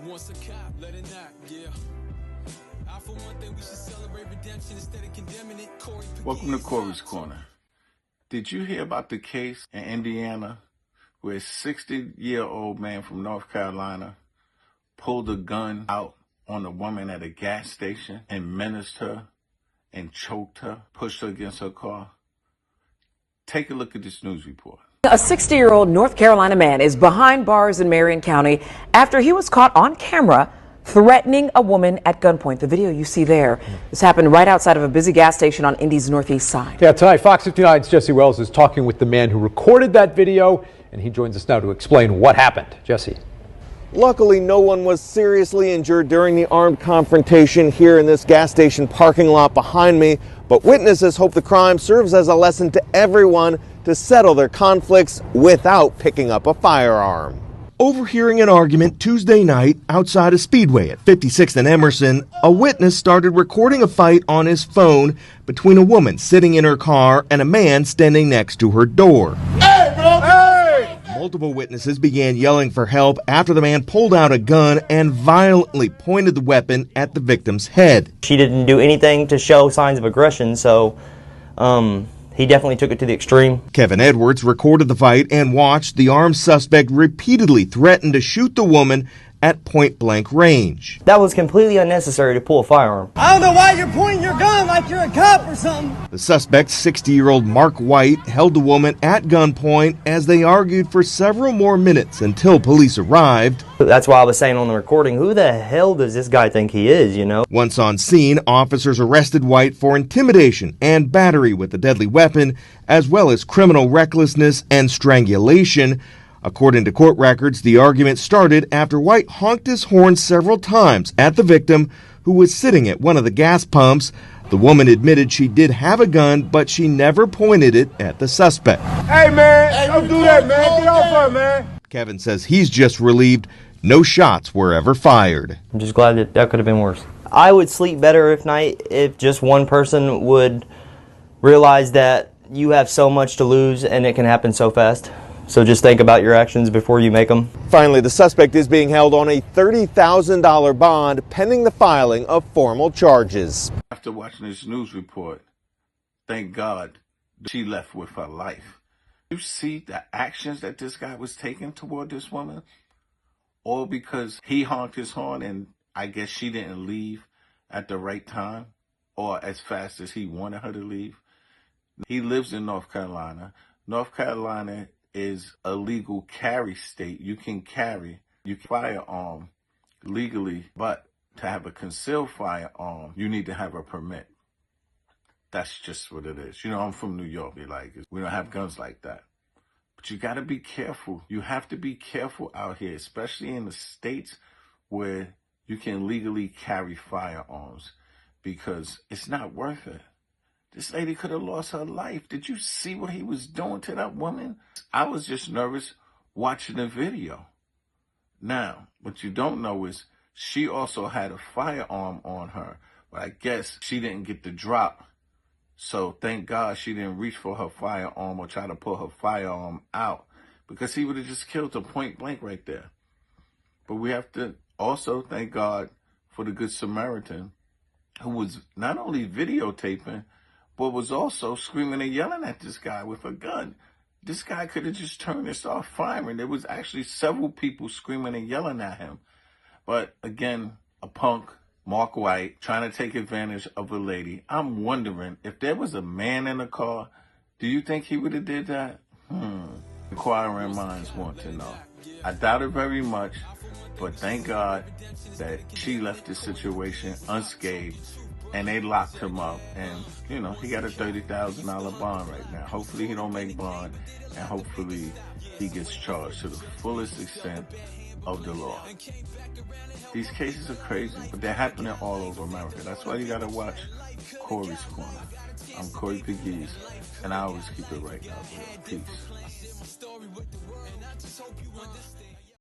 Once a cop, let it knock, yeah. I for one thing we should celebrate redemption instead of condemning it. Welcome to Corey's Corner. Did you hear about the case in Indiana where a 60-year-old man from North Carolina pulled a gun out on a woman at a gas station and menaced her and choked her, pushed her against her car? Take a look at this news report. A 60-year-old North Carolina man is behind bars in Marion County after he was caught on camera threatening a woman at gunpoint. The video you see there, this happened right outside of a busy gas station on Indy's northeast side. Yeah, tonight Fox 59's Jesse Wells is talking with the man who recorded that video, and he joins us now to explain what happened. Jesse. Luckily, no one was seriously injured during the armed confrontation here in this gas station parking lot behind me, but witnesses hope the crime serves as a lesson to everyone to settle their conflicts without picking up a firearm. Overhearing an argument Tuesday night outside a Speedway at 56th and Emerson, a witness started recording a fight on his phone between a woman sitting in her car and a man standing next to her door. Hey, bro! Hey! Multiple witnesses began yelling for help after the man pulled out a gun and violently pointed the weapon at the victim's head. She didn't do anything to show signs of aggression, so he definitely took it to the extreme. Kevin Edwards recorded the fight and watched the armed suspect repeatedly threaten to shoot the woman at point-blank range. That was completely unnecessary to pull a firearm. I don't know why you're pointing your gun like you're a cop or something. The suspect, 60-year-old Mark White, held the woman at gunpoint as they argued for several more minutes until police arrived. That's why I was saying on the recording, who the hell does this guy think he is, you know? Once on scene, officers arrested White for intimidation and battery with a deadly weapon, as well as criminal recklessness and strangulation. According to court records, the argument started after White honked his horn several times at the victim, who was sitting at one of the gas pumps. The woman admitted she did have a gun, but she never pointed it at the suspect. Hey, man, don't do that, man. Get off her, man. Kevin says he's just relieved no shots were ever fired. I'm just glad that could have been worse. I would sleep better at night if just one person would realize that you have so much to lose and it can happen so fast. So just think about your actions before you make them. Finally, the suspect is being held on a $30,000 bond pending the filing of formal charges. After watching this news report, thank God she left with her life. You see the actions that this guy was taking toward this woman? All because he honked his horn and I guess she didn't leave at the right time or as fast as he wanted her to leave. He lives in North Carolina. North Carolina is a legal carry state. You can carry your firearm legally, but to have a concealed firearm, you need to have a permit. That's just what it is. You know, I'm from New York. We don't have guns like that. But you got to be careful. You have to be careful out here, especially in the states where you can legally carry firearms, because it's not worth it. This lady could have lost her life. Did you see what he was doing to that woman? I was just nervous watching the video. Now, what you don't know is she also had a firearm on her, but I guess she didn't get the drop. So thank God she didn't reach for her firearm or try to pull her firearm out, because he would have just killed her point blank right there. But we have to also thank God for the Good Samaritan, who was not only videotaping, but was also screaming and yelling at this guy with a gun. This guy could have just turned this off firing. There was actually several people screaming and yelling at him. But again, a punk, Mark White, trying to take advantage of a lady. I'm wondering, if there was a man in the car, do you think he would have did that? Inquiring minds want to know. I doubt it very much, but thank God that she left the situation unscathed. And they locked him up, and you know, he got a $30,000 bond right now. Hopefully he don't make bond, and hopefully he gets charged to the fullest extent of the law. These cases are crazy, but they're happening all over America. That's why you gotta watch Corey's Corner. I'm Corey Pegues, and I always keep it right out there. Peace.